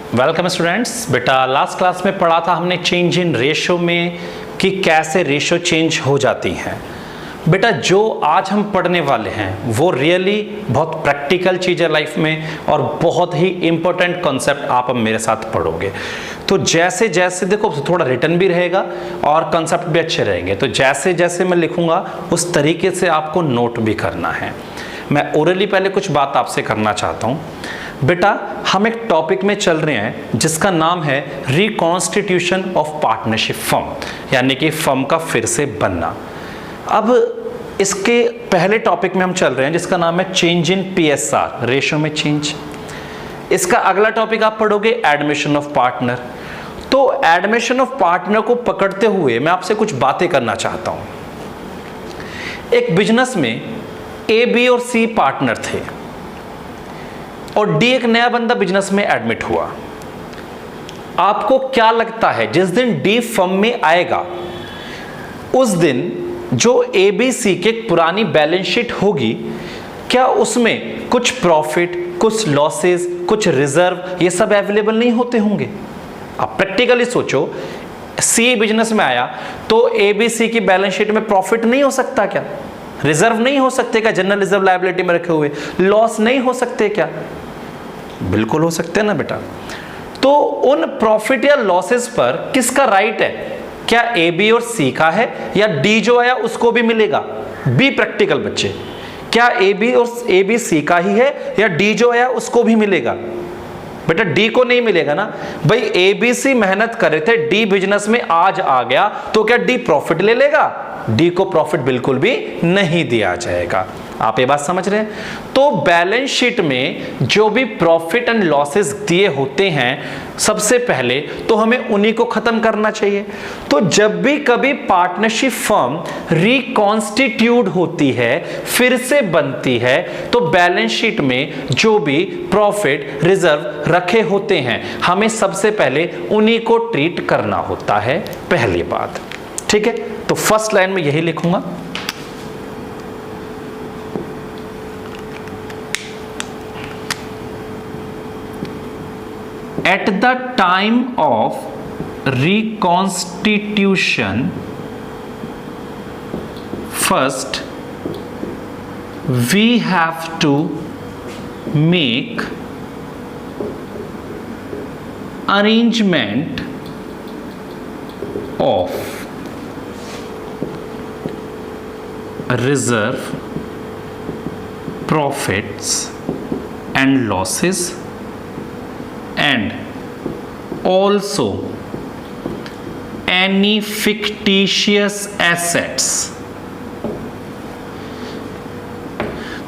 Welcome students. बेटा last class में पढ़ा था हमने चेंज इन रेशो में कि कैसे रेशो चेंज हो जाती हैं। बेटा जो आज हम पढ़ने वाले हैं वो रियली बहुत प्रैक्टिकल चीज़ है लाइफ में और बहुत ही इंपॉर्टेंट कॉन्सेप्ट आप अब मेरे साथ पढ़ोगे। तो जैसे जैसे देखो थोड़ा रिटन भी रहेगा और कॉन्सेप्ट भी अच्छे रहेंगे, तो जैसे जैसे मैं लिखूंगा उस तरीके से आपको नोट भी करना है। मैं ओरली पहले कुछ बात आपसे करना चाहता हूँ। बेटा हम एक टॉपिक में चल रहे हैं जिसका नाम है रिकॉन्स्टिट्यूशन ऑफ पार्टनरशिप फर्म, यानी कि फर्म का फिर से बनना। अब इसके पहले टॉपिक में हम चल रहे हैं जिसका नाम है चेंज इन PSR, रेशो में चेंज। इसका अगला टॉपिक आप पढ़ोगे एडमिशन ऑफ पार्टनर। तो एडमिशन ऑफ पार्टनर को पकड़ते हुए मैं आपसे कुछ बातें करना चाहता हूं। एक बिजनेस में A, B और C पार्टनर थे और D एक नया बंदा बिजनेस में एडमिट हुआ। आपको क्या लगता है जिस दिन D फर्म में आएगा उस दिन जो ABC की पुरानी बैलेंस शीट होगी, क्या उसमें कुछ प्रॉफिट, कुछ लॉसेस, कुछ रिजर्व ये सब अवेलेबल नहीं होते होंगे? आप प्रैक्टिकली सोचो, C बिजनेस में आया तो ABC की बैलेंस शीट में प्रॉफिट नहीं हो सकता क्या? रिजर्व नहीं हो सकते क्या? जनरल रिजर्व लायबिलिटी में रखे हुए लॉस नहीं हो सकते क्या? बिल्कुल हो सकते हैं ना बेटा। तो उन प्रॉफिट या लॉसेस पर किसका राइट है? क्या A, B और C का है या D जो आया उसको भी मिलेगा? बी प्रैक्टिकल बच्चे, क्या A, B C का ही है या D जो आया उसको भी मिलेगा? बेटा D को नहीं मिलेगा ना भाई। A, B, C मेहनत कर रहे थे, D बिजनेस में आज आ गया तो क्या D प्रॉफिट ले लेगा? D को प्रॉफिट बिल्कुल भी नहीं दिया जाएगा। आप ये बात समझ रहे हैं? तो बैलेंस शीट में जो भी प्रॉफिट एंड लॉसेस दिए होते हैं सबसे पहले तो हमें उन्हीं को खत्म करना चाहिए। तो जब भी कभी पार्टनरशिप फर्म रिकॉन्स्टिट्यूट होती है, फिर से बनती है, तो बैलेंस शीट में जो भी प्रॉफिट रिजर्व रखे होते हैं हमें सबसे पहले उन्हीं को ट्रीट करना होता है, पहली बात। ठीक है, तो फर्स्ट लाइन में यही लिखूंगा। At the time of reconstitution, first we have to make arrangement of reserve, profits and losses, and also any fictitious assets।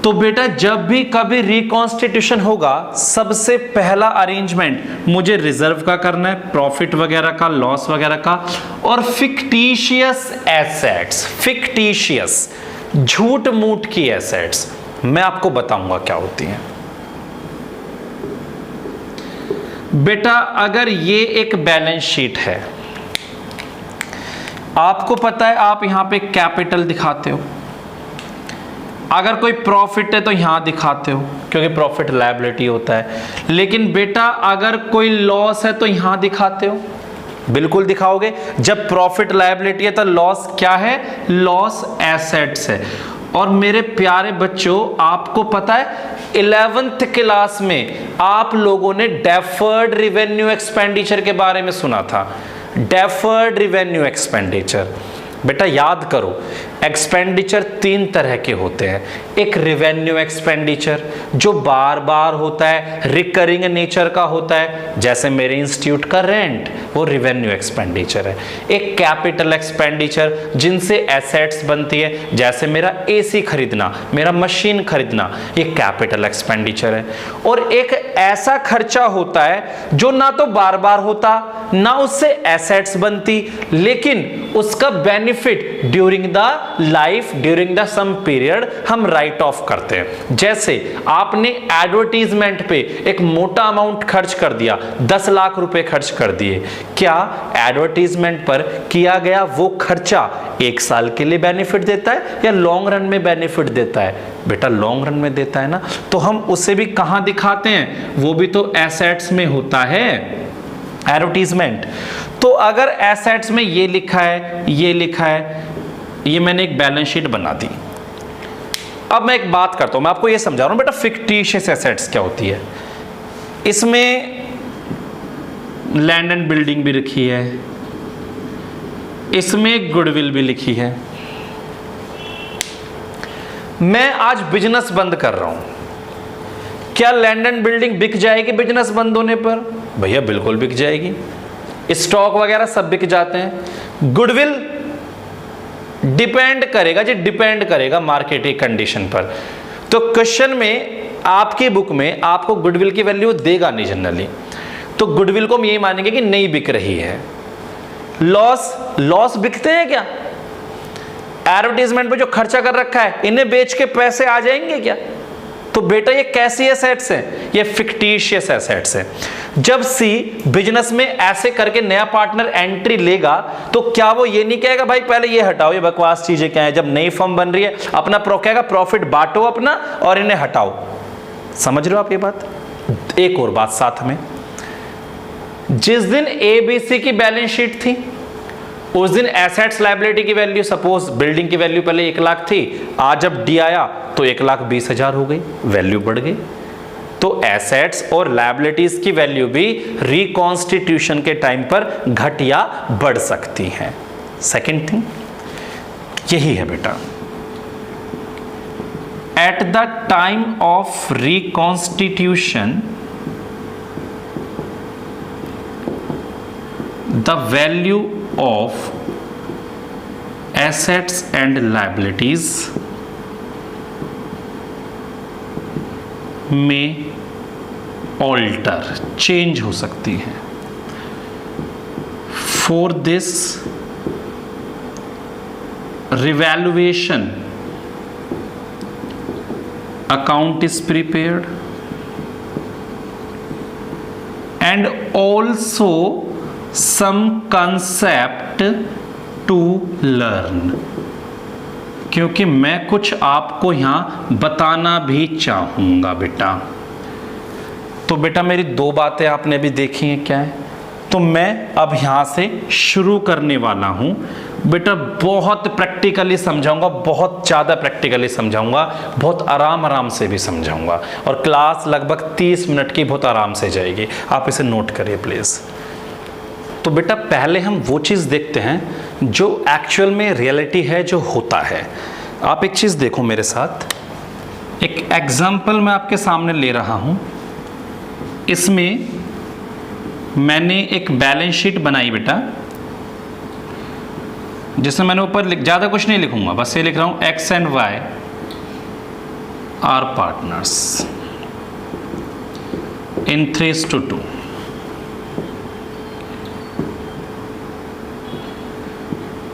तो बेटा जब भी कभी रिकॉन्स्टिट्यूशन होगा सबसे पहला अरेंजमेंट मुझे रिजर्व का करना है, प्रॉफिट वगैरह का, लॉस वगैरह का, और फिक्टिशियस एसेट्स, फिक्टिशियस झूठ मूठ की एसेट्स मैं आपको बताऊंगा क्या होती हैं। बेटा अगर ये एक बैलेंस शीट है, आपको पता है आप यहां पे कैपिटल दिखाते हो, अगर कोई प्रॉफिट है तो यहां दिखाते हो क्योंकि प्रॉफिट लायबिलिटी होता है, लेकिन बेटा अगर कोई लॉस है तो यहां दिखाते हो, बिल्कुल दिखाओगे। जब प्रॉफिट लायबिलिटी है तो लॉस क्या है? लॉस एसेट्स है। और मेरे प्यारे बच्चों आपको पता है 11th क्लास में आप लोगों ने डेफर्ड रिवेन्यू एक्सपेंडिचर के बारे में सुना था। डेफर्ड रिवेन्यू एक्सपेंडिचर, बेटा याद करो एक्सपेंडिचर 3 तरह के होते हैं। एक रिवेन्यू एक्सपेंडिचर जो बार बार होता है, रिकरिंग नेचर का होता है, जैसे मेरे इंस्टीट्यूट का रेंट, वो रिवेन्यू एक्सपेंडिचर है। एक कैपिटल एक्सपेंडिचर जिनसे एसेट्स बनती है, जैसे मेरा AC खरीदना, मेरा मशीन खरीदना, ये कैपिटल एक्सपेंडिचर है। और एक ऐसा खर्चा होता है जो ना तो बार बार होता ना उससे एसेट्स बनती, लेकिन उसका benefit during the life, during the sum period हम राइट राइट ऑफ करते हैं। जैसे आपने एडवर्टीजमेंट पे एक मोटा अमाउंट खर्च कर दिया, 10 लाख रुपए खर्च कर दिए, क्या एडवर्टीजमेंट पर किया गया वो खर्चा 1 साल के लिए बेनिफिट देता है या लॉन्ग रन में बेनिफिट देता है? बेटा लॉन्ग रन में देता है ना, तो हम उसे भी कहां दिखाते हैं? वो भी तो एसेट्स में होता है एडवर्टीजमेंट। तो अगर एसेट्स में ये लिखा है, ये लिखा है, ये मैंने एक बैलेंस शीट बना दी। अब मैं एक बात करता हूं, मैं आपको ये समझा रहा हूं बेटा फिक्टिशियस एसेट्स क्या होती है। इसमें लैंड एंड बिल्डिंग भी लिखी है, इसमें गुडविल भी लिखी है। मैं आज बिजनेस बंद कर रहा हूं, क्या लैंड एंड बिल्डिंग बिक जाएगी बिजनेस बंद होने पर? भैया बिल्कुल बिक जाएगी, स्टॉक वगैरह सब बिक जाते हैं। गुडविल डिपेंड करेगा जी, डिपेंड करेगा मार्केट की कंडीशन पर। तो क्वेश्चन में आपकी बुक में आपको गुडविल की वैल्यू देगा नहीं जनरली, तो गुडविल को हम यही मानेंगे कि नहीं बिक रही है। लॉस बिकते हैं क्या? एडवर्टीजमेंट पे जो खर्चा कर रखा है इन्हें बेच के पैसे आ जाएंगे क्या? तो बेटा ये कैसी एसेट्स हैं? ये फिक्टिशियस एसेट्स हैं। जब सी बिजनेस में ऐसे करके नया पार्टनर एंट्री लेगा तो क्या वो ये नहीं कहेगा भाई पहले ये हटाओ, ये बकवास चीजें क्या है? जब नई फर्म बन रही है अपना कहेगा प्रॉफिट बांटो अपना और इन्हें हटाओ। समझ रहे हो आप ये बात? एक और बात साथ में, जिस दिन एबीसी की बैलेंस शीट थी उस दिन एसेट्स लायबिलिटी की वैल्यू, सपोज बिल्डिंग की वैल्यू पहले 1 लाख थी, आज जब डी आया तो 1,20,000 हो गई, वैल्यू बढ़ गई। तो एसेट्स और लायबिलिटीज की वैल्यू भी रिकॉन्स्टिट्यूशन के टाइम पर घट या बढ़ सकती है। सेकेंड थिंग यही है बेटा, at the time of reconstitution the value of assets and liabilities में alter, change हो सकती है। For this revaluation account is prepared and also some concept to learn, क्योंकि मैं कुछ आपको यहां बताना भी चाहूंगा बेटा। तो बेटा मेरी 2 बातें आपने अभी देखी हैं, क्या है? तो मैं अब यहां से शुरू करने वाला हूं बेटा, बहुत प्रैक्टिकली समझाऊंगा, बहुत ज़्यादा प्रैक्टिकली समझाऊंगा, बहुत आराम से भी समझाऊंगा, और क्लास लगभग 30 मिनट की बहुत आराम से जाएगी। आप इसे नोट करिए प्लीज़। तो बेटा पहले हम वो चीज़ देखते हैं जो एक्चुअल में रियलिटी है, जो होता है। आप एक चीज़ देखो मेरे साथ, एक एग्जाम्पल मैं आपके सामने ले रहा हूँ। इसमें मैंने एक बैलेंस शीट बनाई बेटा, जिसमें मैंने ऊपर ज़्यादा कुछ नहीं लिखूंगा, बस ये लिख रहा हूँ X and Y are partners in 3:2।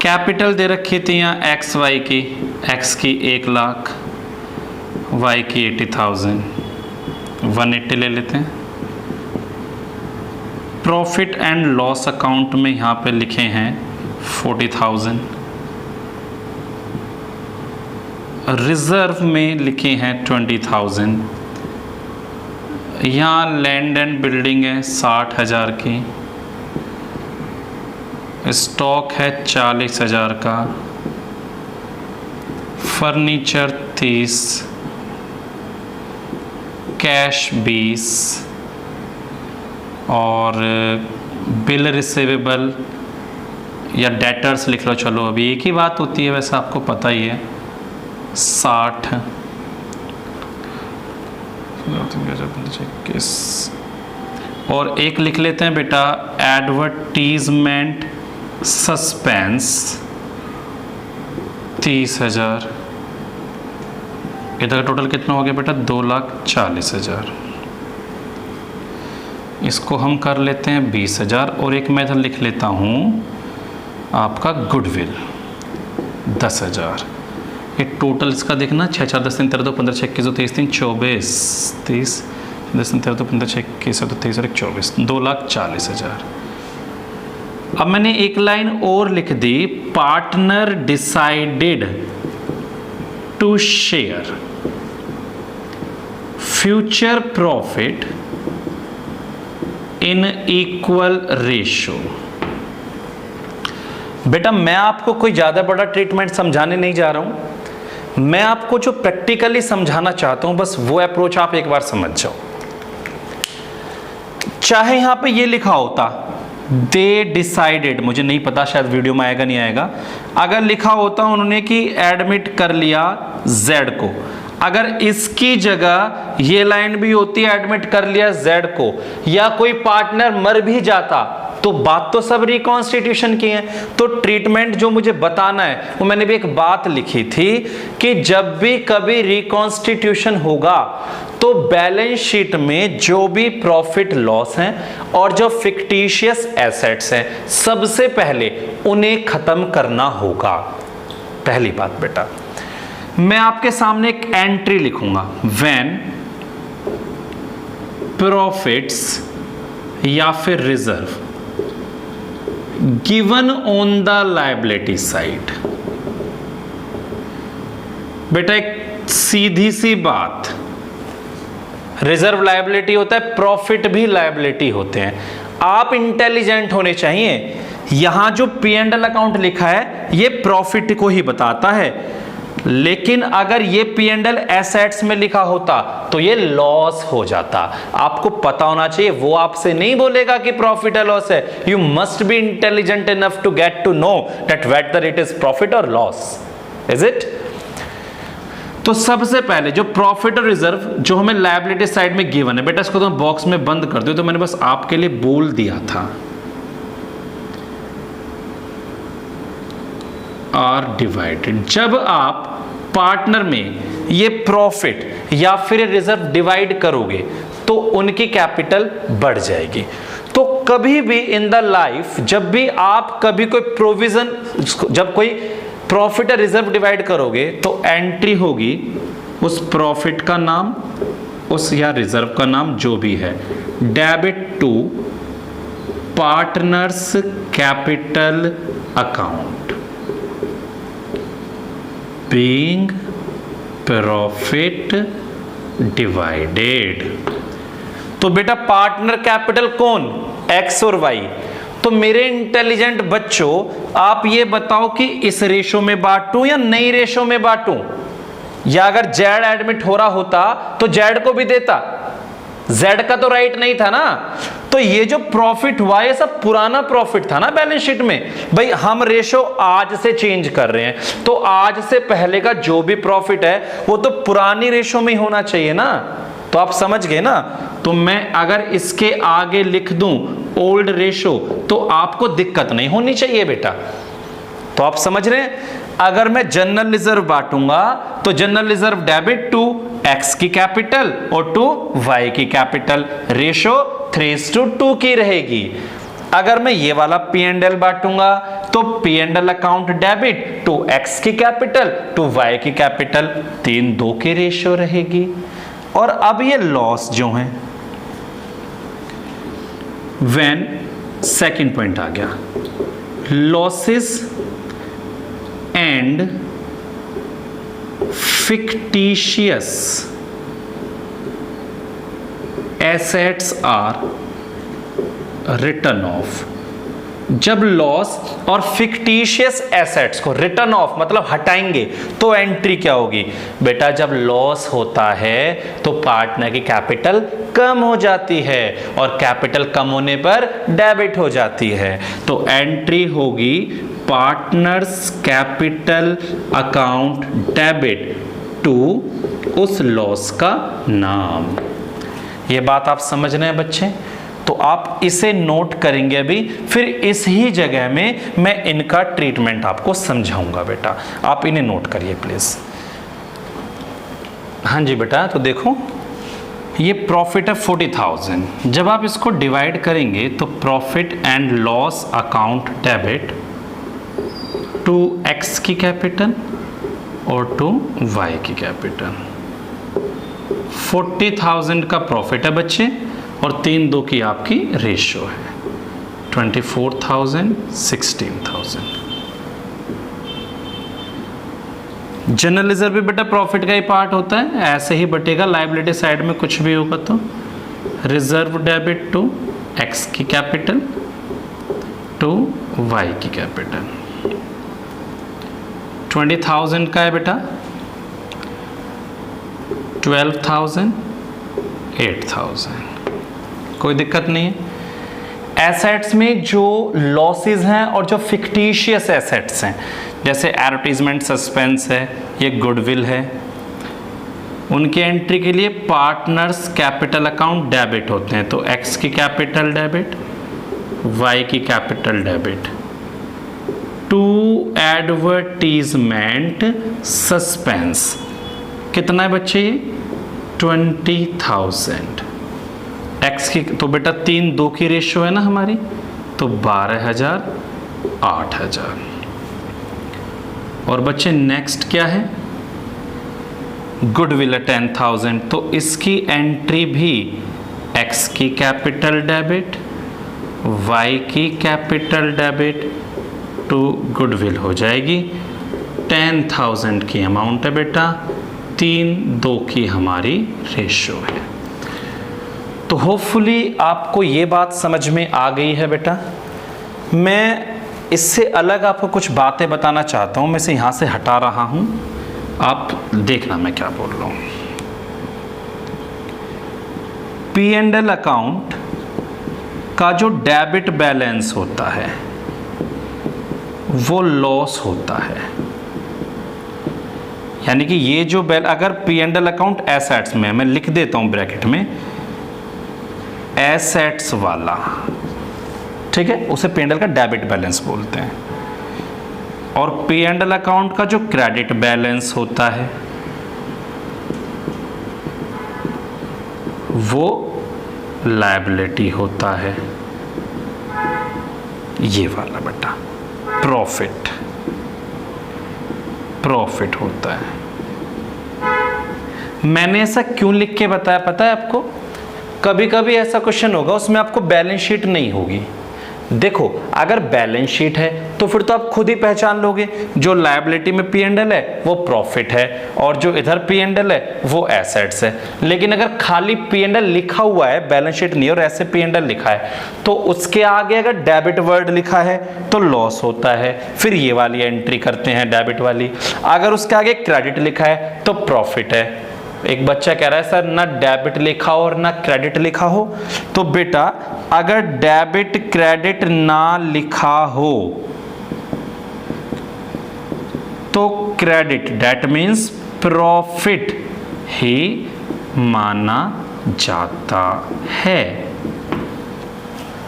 Capital दे रखी थी यहाँ एक्स वाई की, एक्स की 1 लाख, वाई की 80,000, 180 ले लेते हैं। प्रॉफिट एंड लॉस अकाउंट में यहाँ पे लिखे हैं 40,000, रिजर्व में लिखे हैं 20,000, यहाँ लैंड एंड बिल्डिंग है 60,000 की, स्टॉक है 40,000 का, फर्नीचर 30, कैश 20 और बिल रिसीवेबल या डेटर्स लिख लो, चलो अभी एक ही बात होती है, वैसे आपको पता ही है, 60, और एक लिख लेते हैं बेटा एडवर्टीजमेंट सस्पेंस 30,000। इधर टोटल कितना हो गया बेटा? 2,40,000। इसको हम कर लेते हैं 20,000, और एक मैं इधर लिख लेता हूँ आपका गुडविल 10,000। ये टोटल इसका देखना 6 4 10 3 13 2 15 6 21 23 3 24 30 10 3 13 2 15 6 21 तो 23 और 24 2,40,000। अब मैंने एक लाइन और लिख दी, partner decided to share future profit in equal ratio. बेटा मैं आपको कोई ज्यादा बड़ा ट्रीटमेंट समझाने नहीं जा रहा हूं, मैं आपको जो प्रैक्टिकली समझाना चाहता हूं बस वो अप्रोच आप एक बार समझ जाओ। चाहे यहां पे ये लिखा होता दे डिसाइडेड, मुझे नहीं पता शायद वीडियो में आएगा नहीं आएगा, अगर लिखा होता उन्होंने कि एडमिट कर लिया Z को, अगर इसकी जगह ये लाइन भी होती है एडमिट कर लिया Z को, या कोई पार्टनर मर भी जाता, तो बात तो सब रिकॉन्स्टिट्यूशन की है। तो ट्रीटमेंट जो मुझे बताना है वो मैंने भी एक बात लिखी थी कि जब भी कभी रिकॉन्स्टिट्यूशन होगा तो बैलेंस शीट में जो भी प्रॉफिट लॉस हैं और जो फिक्टिशियस एसेट्स हैं सबसे पहले उन्हें खत्म करना होगा। पहली बात बेटा, मैं आपके सामने एक एंट्री लिखूंगा, व्हेन प्रॉफिट्स या फिर reserve given on the liability side. बेटा एक सीधी सी बात, रिजर्व लायबिलिटी होता है, प्रॉफिट भी लायबिलिटी होते हैं। आप इंटेलिजेंट होने चाहिए। यहां जो P&L अकाउंट लिखा है ये प्रॉफिट को ही बताता है, लेकिन अगर ये P&L एसेट्स में लिखा होता तो ये लॉस हो जाता। आपको पता होना चाहिए, वो आपसे नहीं बोलेगा कि प्रॉफिट है लॉस है। You must be intelligent enough to get to know that whether it is profit और लॉस, इज इट। तो सबसे पहले जो प्रॉफिट और रिजर्व जो हमें लायबिलिटी साइड में गिवन है, बेटा इसको तो बॉक्स में बंद कर दो, तो मैंने बस आपके लिए बोल दिया था, आर डिवाइडेड। जब आप पार्टनर में ये प्रॉफिट या फिर रिजर्व डिवाइड करोगे तो उनकी कैपिटल बढ़ जाएगी। तो कभी भी इन द लाइफ जब भी आप कभी कोई प्रोविजन, जब कोई प्रॉफिट या रिजर्व डिवाइड करोगे तो एंट्री होगी उस प्रॉफिट का नाम, उस या रिजर्व का नाम जो भी है, debit to partners capital account, being profit divided. तो बेटा पार्टनर कैपिटल कौन, X और Y। तो मेरे इंटेलिजेंट बच्चों आप ये बताओ कि इस रेशो में बांटूं या नई रेशो में बांटूं, या अगर Z एडमिट हो रहा होता तो Z को भी देता, Z का तो राइट नहीं था ना। तो ये जो प्रॉफिट हुआ ये सब पुराना प्रॉफिट था ना बैलेंस शीट में। भाई हम रेशो आज से चेंज कर रहे हैं, तो आज से पहले का जो भी प्रॉफिट है वो तो पुरानी रेशो में ही होना चाहिए ना। तो आप समझ गए ना। तो मैं अगर इसके आगे लिख दूं ओल्ड रेशो तो आपको दिक्कत नहीं होनी चाहिए बेटा। तो आप समझ रहे हैं, अगर मैं जनरल रिजर्व बांटूंगा तो general reserve debit to X की कैपिटल और टू Y की कैपिटल, रेशो 3:2 की रहेगी। अगर मैं ये वाला P&L बांटूंगा तो P&L account debit to X की कैपिटल टू Y की कैपिटल, 3:2 की रेशो रहेगी। और अब ये लॉस जो है, व्हेन सेकंड पॉइंट आ गया, losses and fictitious assets are written off। जब लॉस और फिक्टिशियस एसेट्स को रिटर्न ऑफ मतलब हटाएंगे तो एंट्री क्या होगी बेटा, जब लॉस होता है तो पार्टनर की कैपिटल कम हो जाती है और कैपिटल कम होने पर डेबिट हो जाती है। तो एंट्री होगी partners capital account debit to उस लॉस का नाम। ये बात आप समझ रहे हैं बच्चे। तो आप इसे नोट करेंगे अभी, फिर इस ही जगह में मैं इनका ट्रीटमेंट आपको समझाऊंगा बेटा। आप इन्हें नोट करिए प्लीज। हाँ जी बेटा, तो देखो ये प्रॉफिट है 40,000। जब आप इसको डिवाइड करेंगे तो profit and loss account debit to X की कैपिटल और टू वाई की कैपिटल। 40,000 का प्रॉफिट है बच्चे और 3-2 की आपकी रेशियो है। 24,000, 16,000। जनरल रिजर्व भी बेटा प्रॉफिट का ही पार्ट होता है, ऐसे ही बटेगा। लायबिलिटी साइड में कुछ भी होगा तो रिजर्व डेबिट टू एक्स की कैपिटल टू वाई की कैपिटल। 20,000 का है बेटा, 12,000, 8,000, कोई दिक्कत नहीं है। एसेट्स में जो लॉसेस हैं और जो फिक्टिशियस एसेट्स हैं, जैसे एडवर्टीजमेंट सस्पेंस है, ये गुडविल है, उनके एंट्री के लिए पार्टनर्स कैपिटल अकाउंट डेबिट होते हैं। तो एक्स की कैपिटल डेबिट, वाई की capital debit to advertisement suspense. कितना है बच्चे ये? 20,000। एक्स की तो बेटा 3-2 की रेशियो है ना हमारी, तो 12,000, 8,000। और बच्चे नेक्स्ट क्या है? गुडविल है 10,000, तो इसकी एंट्री भी एक्स की कैपिटल डेबिट, वाई की कैपिटल डेबिट टू गुडविल हो जाएगी। 10,000 की अमाउंट है बेटा, 3-2 की हमारी रेशियो है। तो होपफुली आपको ये बात समझ में आ गई है बेटा। मैं इससे अलग आपको कुछ बातें बताना चाहता हूँ, मैं इसे यहाँ से हटा रहा हूँ, आप देखना मैं क्या बोल रहा हूँ। P&L अकाउंट का जो डेबिट बैलेंस होता है वो लॉस होता है, यानी कि ये जो अगर P&L अकाउंट एसेट्स में, मैं लिख देता हूं ब्रैकेट में एसेट्स वाला, ठीक है, उसे P&L का डेबिट बैलेंस बोलते हैं। और P&L अकाउंट का जो क्रेडिट बैलेंस होता है वो लायबिलिटी होता है, ये वाला बेटा प्रॉफिट होता है। मैंने ऐसा क्यों लिख के बताया पता है आपको? कभी कभी ऐसा क्वेश्चन होगा उसमें आपको बैलेंस शीट नहीं होगी। देखो अगर बैलेंस शीट है तो फिर तो आप खुद ही पहचान लोगे, जो लायबिलिटी में P&L है वो प्रॉफिट है और जो इधर P&L है वो एसेट्स है। लेकिन अगर खाली P&L लिखा हुआ है, बैलेंस शीट नहीं और ऐसे P&L लिखा है, तो उसके आगे अगर डेबिट वर्ड लिखा है तो लॉस होता है, फिर ये वाली एंट्री करते हैं डेबिट वाली। अगर उसके आगे क्रेडिट लिखा है तो प्रॉफिट है। एक बच्चा कह रहा है सर ना डेबिट लिखा हो और ना क्रेडिट लिखा हो, तो बेटा अगर डेबिट क्रेडिट ना लिखा हो तो क्रेडिट दैट मीन्स प्रॉफिट ही माना जाता है।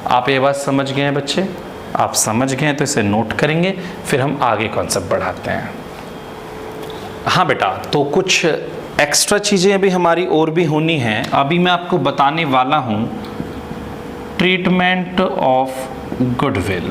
आप ये बात समझ गए हैं बच्चे? आप समझ गए हैं तो इसे नोट करेंगे, फिर हम आगे कॉन्सेप्ट बढ़ाते हैं। हाँ बेटा, तो कुछ एक्स्ट्रा चीज़ें अभी हमारी और भी होनी हैं। अभी मैं आपको बताने वाला हूँ ट्रीटमेंट ऑफ गुडविल।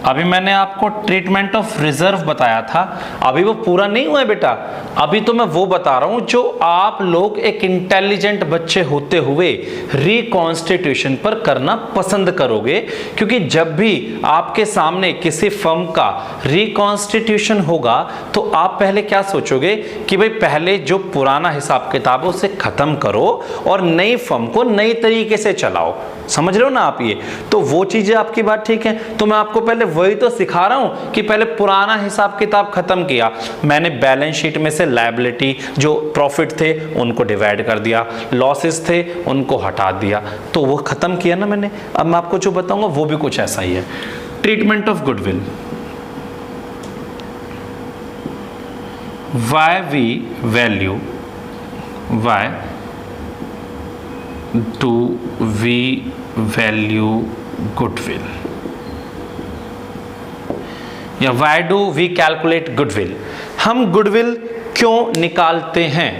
अभी मैंने आपको ट्रीटमेंट ऑफ रिजर्व बताया था, अभी वो पूरा नहीं हुआ है बेटा। अभी तो मैं वो बता रहा हूं जो आप लोग एक इंटेलिजेंट बच्चे होते हुए रिकॉन्स्टिट्यूशन पर करना पसंद करोगे, क्योंकि जब भी आपके सामने किसी फर्म का रिकॉन्स्टिट्यूशन होगा तो आप पहले क्या सोचोगे कि भाई पहले जो पुराना हिसाब किताब है उसे खत्म करो और नई फर्म को नई तरीके से चलाओ। समझ रहे हो ना आप? ये तो वो चीजें आपकी बात ठीक है। तो मैं आपको पहले वही तो सिखा रहा हूं कि पहले पुराना हिसाब किताब खत्म किया, मैंने बैलेंस शीट में से लायबिलिटी जो प्रॉफिट थे उनको डिवाइड कर दिया, लॉसेस थे उनको हटा दिया, तो वो खत्म किया ना मैंने। अब मैं आपको जो बताऊंगा वो भी कुछ ऐसा ही है। Treatment of goodwill, why do we value goodwill या why do we calculate goodwill? हम गुडविल क्यों निकालते हैं?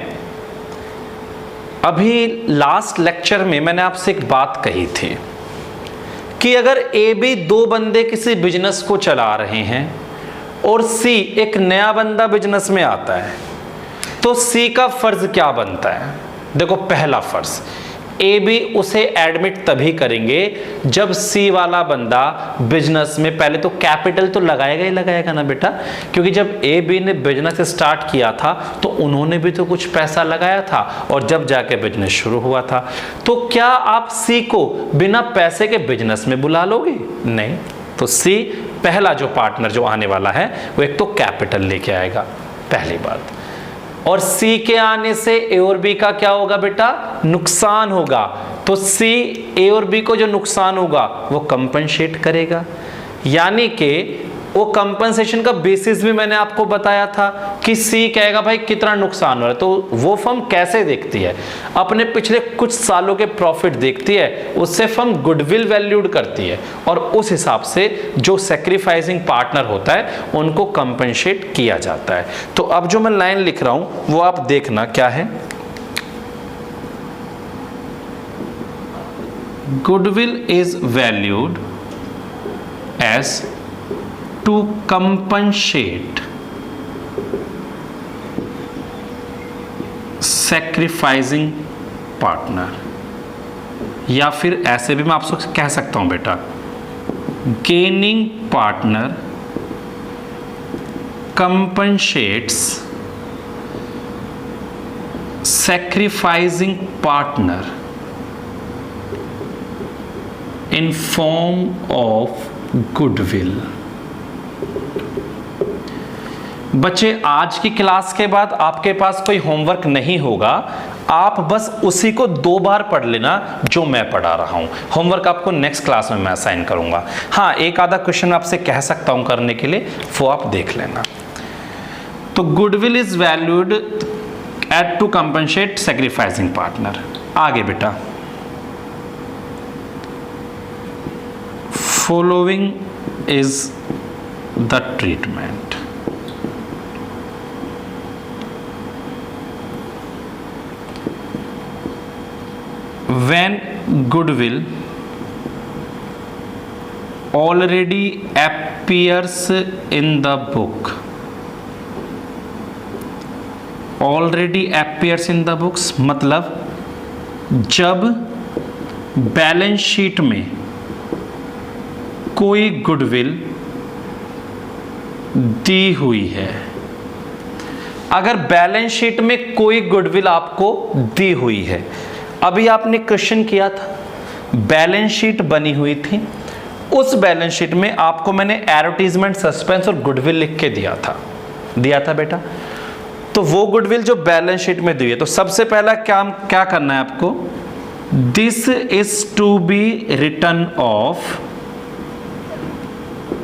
अभी लास्ट लेक्चर में मैंने आपसे एक बात कही थी कि अगर ए बी दो बंदे किसी बिजनेस को चला रहे हैं और सी एक नया बंदा बिजनेस में आता है, तो सी का फर्ज क्या बनता है? देखो पहला फर्ज, ए बी उसे एडमिट तभी करेंगे जब सी वाला बंदा बिजनेस में पहले तो कैपिटल तो लगाएगा ही लगाएगा ना बेटा, क्योंकि जब ए बी ने बिजनेस स्टार्ट किया था तो उन्होंने भी तो कुछ पैसा लगाया था और जब जाके बिजनेस शुरू हुआ था। तो क्या आप सी को बिना पैसे के बिजनेस में बुला लोगे? नहीं। तो सी पहला जो पार्टनर जो आने वाला है वो एक तो कैपिटल लेके आएगा, पहली बात। और सी के आने से ए और बी का क्या होगा बेटा? नुकसान होगा। तो सी ए और बी को जो नुकसान होगा वो कंपनसेट करेगा, यानी कि वो कंपनसेशन का बेसिस भी मैंने आपको बताया था कि सी कहेगा भाई कितना नुकसान हो रहा है। तो वो फर्म कैसे देखती है? अपने पिछले कुछ सालों के प्रॉफिट देखती है, उससे फर्म गुडविल वैल्यूड करती है और उस हिसाब से जो सैक्रिफाइसिंग पार्टनर होता है उनको कंपनसेट किया जाता है। तो अब जो मैं लाइन लिख रहा हूं वो आप देखना क्या है। Goodwill is valued as to compensate sacrificing partner, या फिर ऐसे भी मैं आपसे कह सकता हूं बेटा, gaining partner compensates sacrificing partner in form of goodwill। बच्चे आज की क्लास के बाद आपके पास कोई होमवर्क नहीं होगा, आप बस उसी को 2 बार पढ़ लेना जो मैं पढ़ा रहा हूं। होमवर्क आपको नेक्स्ट क्लास में मैं असाइन करूंगा। हाँ, एक आधा क्वेश्चन आपसे कह सकता हूं करने के लिए, वो आप देख लेना। तो goodwill is valued at to compensate sacrificing partner. आगे बेटा, following is the treatment. When goodwill already appears in the book, already appears in the books मतलब जब बैलेंस शीट में कोई गुडविल दी हुई है। अगर बैलेंस शीट में कोई गुडविल आपको दी हुई है, अभी आपने क्वेश्चन किया था, बैलेंस शीट बनी हुई थी, उस बैलेंस शीट में आपको मैंने एडवर्टाइजमेंट, सस्पेंस और गुडविल लिख के दिया था बेटा। तो वो गुडविल जो बैलेंस शीट में दी है, तो सबसे पहला क्या करना है आपको? This is to be written off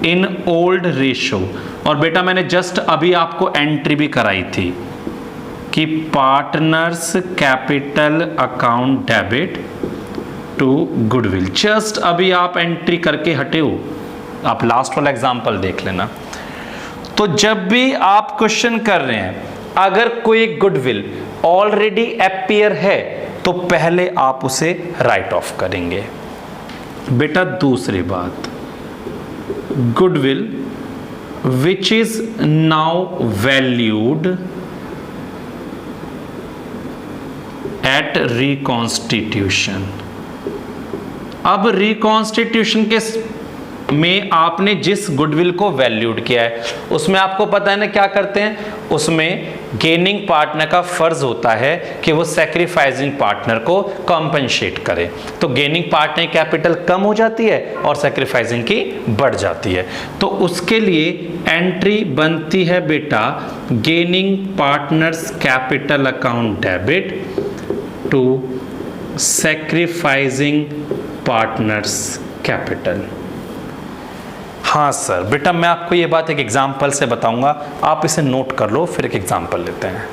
in old ratio. और बेटा मैंने जस्ट अभी आपको एंट्री भी कराई थी कि partners capital account debit to goodwill. Just अभी आप एंट्री करके हटे हो, आप लास्ट वाला एग्जांपल देख लेना। तो जब भी आप क्वेश्चन कर रहे हैं, अगर कोई गुडविल ऑलरेडी अपीयर है तो पहले आप उसे राइट ऑफ करेंगे। बेटा दूसरी बात, goodwill which is now valued at reconstitution. अब रिकॉन्स्टिट्यूशन के में आपने जिस गुडविल को वैल्यूड किया है, उसमें आपको पता है ना क्या करते हैं, उसमें गेनिंग पार्टनर का फर्ज होता है कि वो सैक्रिफाइसिंग पार्टनर को कॉम्पनसेट करे। तो गेनिंग पार्टनर कैपिटल कम हो जाती है और सैक्रिफाइसिंग की बढ़ जाती है। तो उसके लिए एंट्री बनती है बेटा, gaining partners capital account debit to sacrificing partners capital. हाँ सर, बेटा मैं आपको ये बात एक एग्जाम्पल से बताऊंगा, आप इसे नोट कर लो, फिर एक एग्जाम्पल लेते हैं।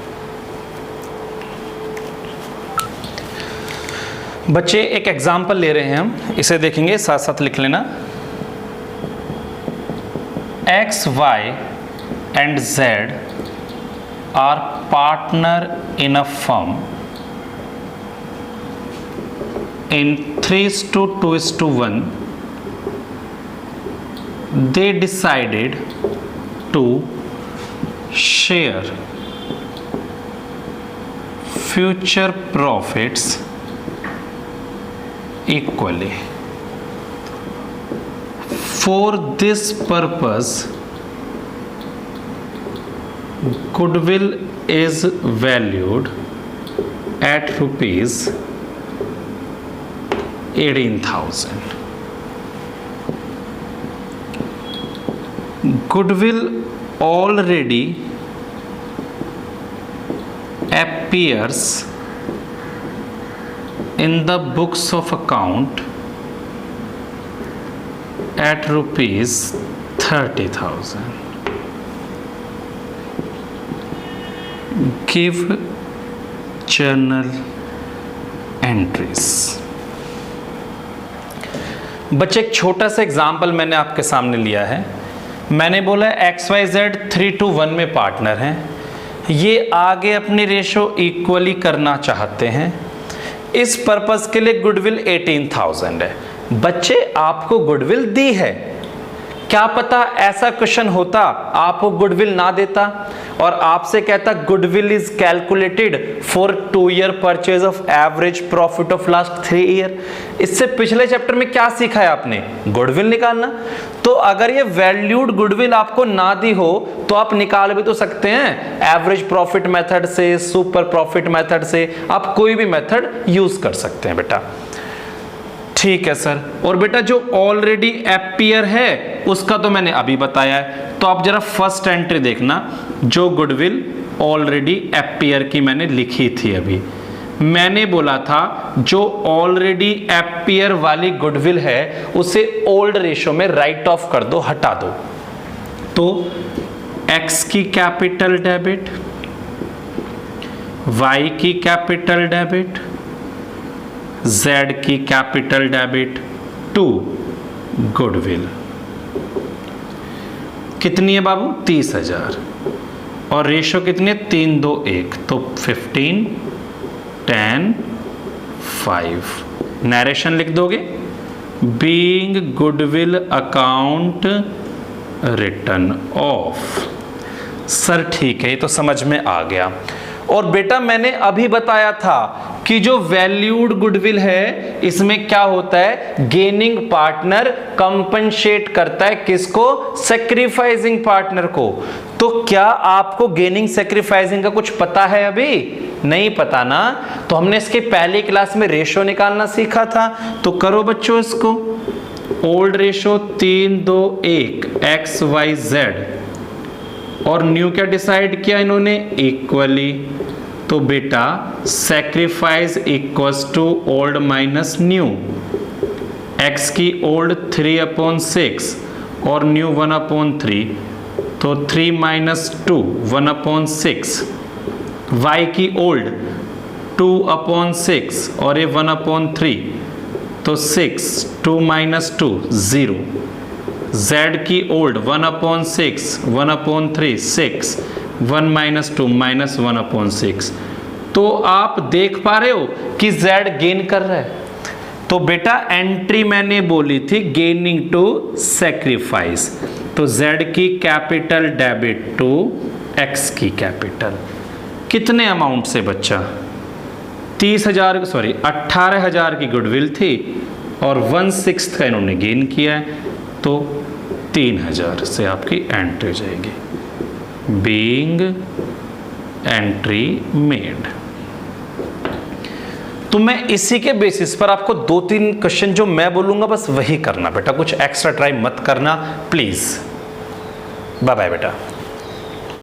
बच्चे एक एग्जाम्पल ले रहे हैं हम, इसे देखेंगे, साथ साथ लिख लेना। X, Y and Z are partner in a firm in 3:2:1. They decided to share future profits equally. For this purpose, goodwill is valued at rupees 18,000. Goodwill already appears in the books of account at rupees 30,000. Give journal entries. बच्चे एक छोटा सा example मैंने आपके सामने लिया है। मैंने बोला XYZ 3 to 1 में पार्टनर हैं, ये आगे अपनी रेशो इक्वली करना चाहते हैं। इस पर्पस के लिए गुडविल 18,000 है। बच्चे आपको गुडविल दी है, क्या पता ऐसा क्वेश्चन होता आपको गुडविल ना देता और आपसे कहता goodwill is calculated for 2 year purchase of average profit of last 3 year. इससे पिछले चैप्टर में क्या सीखा है आपने? गुडविल निकालना। तो अगर ये वैल्यूड गुडविल आपको ना दी हो तो आप निकाल भी तो सकते हैं एवरेज प्रॉफिट मेथड से, सुपर प्रॉफिट मेथड से, आप कोई भी मेथड यूज कर सकते हैं बेटा। ठीक है सर। और बेटा जो ऑलरेडी अपीयर है उसका तो मैंने अभी बताया है, तो आप जरा फर्स्ट एंट्री देखना, जो गुडविल ऑलरेडी अपीयर की मैंने लिखी थी अभी। मैंने बोला था जो ऑलरेडी अपीयर वाली गुडविल है उसे ओल्ड रेशो में राइट ऑफ कर दो, हटा दो। तो एक्स की कैपिटल डेबिट, वाई की कैपिटल डेबिट, Z की कैपिटल डेबिट टू गुडविल। कितनी है बाबू? 30,000। और रेशो कितनी है? 3, 2, 1, तो 15, 10, 5। नरेशन लिख दोगे, being goodwill account return of. Sir ठीक है, ये तो समझ में आ गया। और बेटा मैंने अभी बताया था कि जो वैल्यूड गुडविल है इसमें क्या होता है, गेनिंग पार्टनर कंपनसेट करता है किसको? सैक्रिफाइसिंग पार्टनर को। तो क्या आपको गेनिंग सैक्रिफाइसिंग का कुछ पता है? अभी नहीं पता ना, तो हमने इसके पहली क्लास में रेशो निकालना सीखा था। तो करो बच्चों इसको, ओल्ड रेशो 3, 2, 1 XYZ, और न्यू क्या डिसाइड किया इन्होंने? इक्वली। तो बेटा sacrifice equals to old minus new. X की ओल्ड 3/6 और न्यू 1/3, तो 3 - 2 1/6। वाई की ओल्ड 2/6 और ये 1/3, तो 6, 2 - 2 0। Z की ओल्ड 1/6, 1/3, 6, 1 - 2 -1/6। तो आप देख पा रहे हो कि Z गेन कर रहा है। तो बेटा एंट्री मैंने बोली थी गेनिंग टू सैक्रिफाइस, तो Z की कैपिटल डेबिट टू X की कैपिटल। कितने अमाउंट से बच्चा? 18,000 की गुडविल थी और 1/6 का इन्होंने गेन किया है, तो 3,000 से आपकी एंट्री हो जाएगी। Being entry made. तो मैं इसी के बेसिस पर आपको 2-3 क्वेश्चन जो मैं बोलूंगा बस वही करना बेटा, कुछ एक्स्ट्रा ट्राई मत करना प्लीज। बाय बाय बेटा।